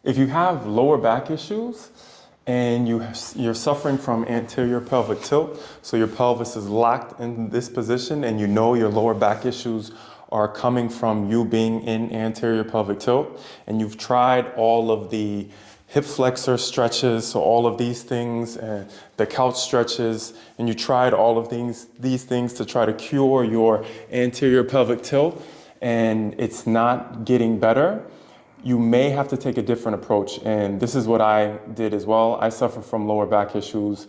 If you have lower back issues and you're suffering from anterior pelvic tilt, so your pelvis is locked in this position and you know your lower back issues are coming from you being in anterior pelvic tilt, and you've tried all of the hip flexor stretches, so all of these things, and the couch stretches, and you tried all of these things to try to cure your anterior pelvic tilt, and it's not getting better, you may have to take a different approach. And this is what I did as well. I suffer from lower back issues,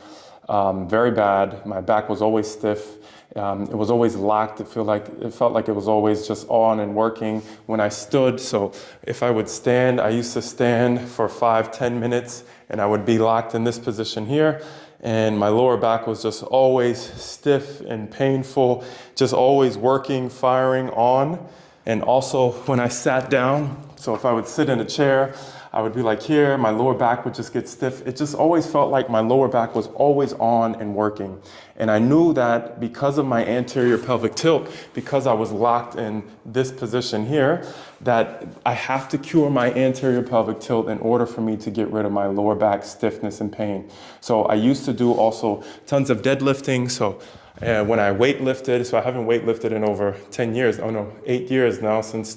very bad. My back was always stiff. It was always locked. It felt like it was always just on and working when I stood. So if I would stand, I used to stand for 5-10 minutes and I would be locked in this position here. And my lower back was just always stiff and painful, just always working, firing on. And also when I sat down, so if I would sit in a chair, I would be like here, my lower back would just get stiff. It just always felt like my lower back was always on and working. And I knew that because of my anterior pelvic tilt, because I was locked in this position here, that I have to cure my anterior pelvic tilt in order for me to get rid of my lower back stiffness and pain. So I used to do also tons of deadlifting. So when I weightlifted, so I haven't weightlifted in over 10 years, 8 years now, since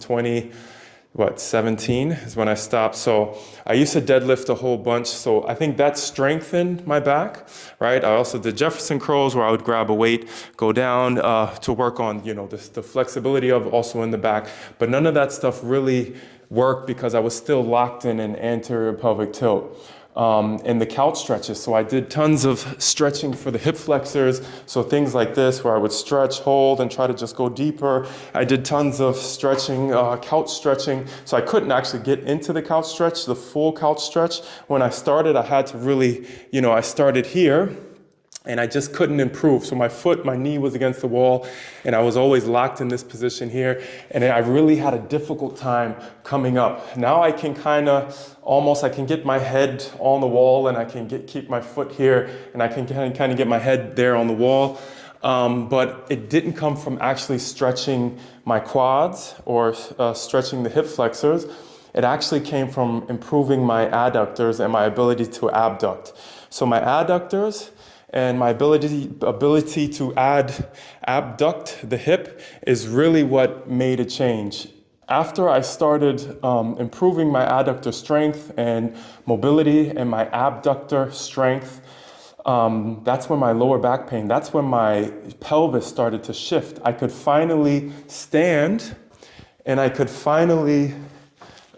17 is when I stopped. So I used to deadlift a whole bunch. So I think that strengthened my back, right? I also did Jefferson curls where I would grab a weight, go down to work on, the flexibility of also in the back. But none of that stuff really worked because I was still locked in an anterior pelvic tilt. And the couch stretches. So I did tons of stretching for the hip flexors. So things like this where I would stretch, hold, and try to just go deeper. I did tons of stretching, couch stretching. So I couldn't actually get into the couch stretch, the full couch stretch. When I started, I had to really, I started here. And I just couldn't improve. So my knee was against the wall and I was always locked in this position here. And I really had a difficult time coming up. Now I can I can get my head on the wall and I can keep my foot here and I can kind of get my head there on the wall. But it didn't come from actually stretching my quads or stretching the hip flexors. It actually came from improving my adductors and my ability to abduct. So my adductors and my ability to abduct the hip is really what made a change. After I started improving my adductor strength and mobility and my abductor strength, that's when my lower back pain, that's when my pelvis started to shift. I could finally stand and I could finally,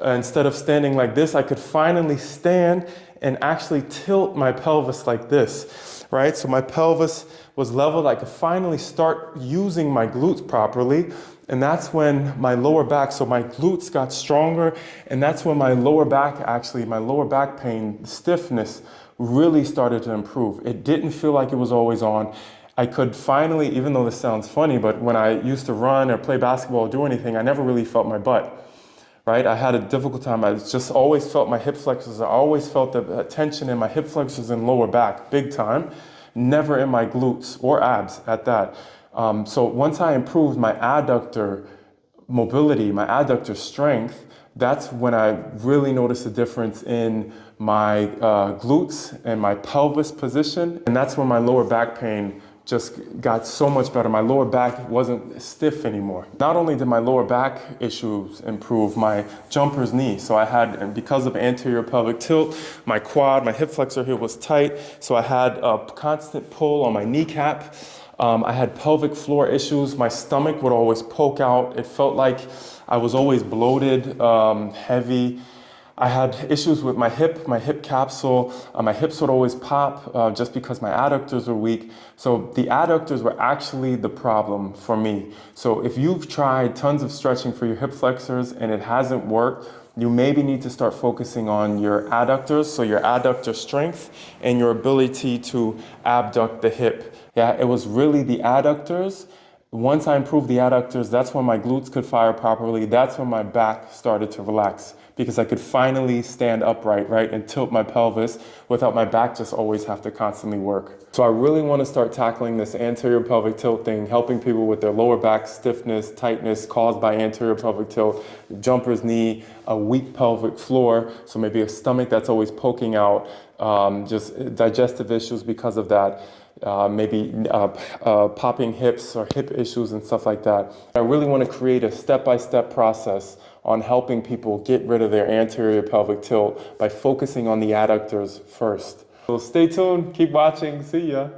instead of standing like this, I could finally stand and actually tilt my pelvis like this. Right? So my pelvis was leveled. I could finally start using my glutes properly. And that's when my lower back, so my glutes got stronger. And that's when my lower back pain, stiffness really started to improve. It didn't feel like it was always on. I could finally, even though this sounds funny, but when I used to run or play basketball or do anything, I never really felt my butt. Right? I had a difficult time. I just always felt my hip flexors. I always felt the tension in my hip flexors and lower back, big time. Never in my glutes or abs at that. So once I improved my adductor mobility, my adductor strength, that's when I really noticed a difference in my glutes and my pelvis position. And that's when my lower back pain just got so much better. My lower back wasn't stiff anymore. Not only did my lower back issues improve, my jumper's knee. So I had, and because of anterior pelvic tilt, my quad, my hip flexor here was tight. So I had a constant pull on my kneecap. I had pelvic floor issues. My stomach would always poke out. It felt like I was always bloated, heavy. I had issues with my hip capsule. My hips would always pop just because my adductors were weak. So the adductors were actually the problem for me. So if you've tried tons of stretching for your hip flexors and it hasn't worked, you maybe need to start focusing on your adductors, so your adductor strength and your ability to abduct the hip. Yeah, it was really the adductors. Once I improved the adductors, that's when my glutes could fire properly. That's when my back started to relax. because I could finally stand upright, right, and tilt my pelvis without my back just always have to constantly work. So I really want to start tackling this anterior pelvic tilt thing, helping people with their lower back stiffness, tightness caused by anterior pelvic tilt, jumper's knee, a weak pelvic floor, so maybe a stomach that's always poking out, just digestive issues because of that. Maybe popping hips or hip issues and stuff like that. I really want to create a step-by-step process on helping people get rid of their anterior pelvic tilt by focusing on the adductors first. So stay tuned, keep watching, see ya.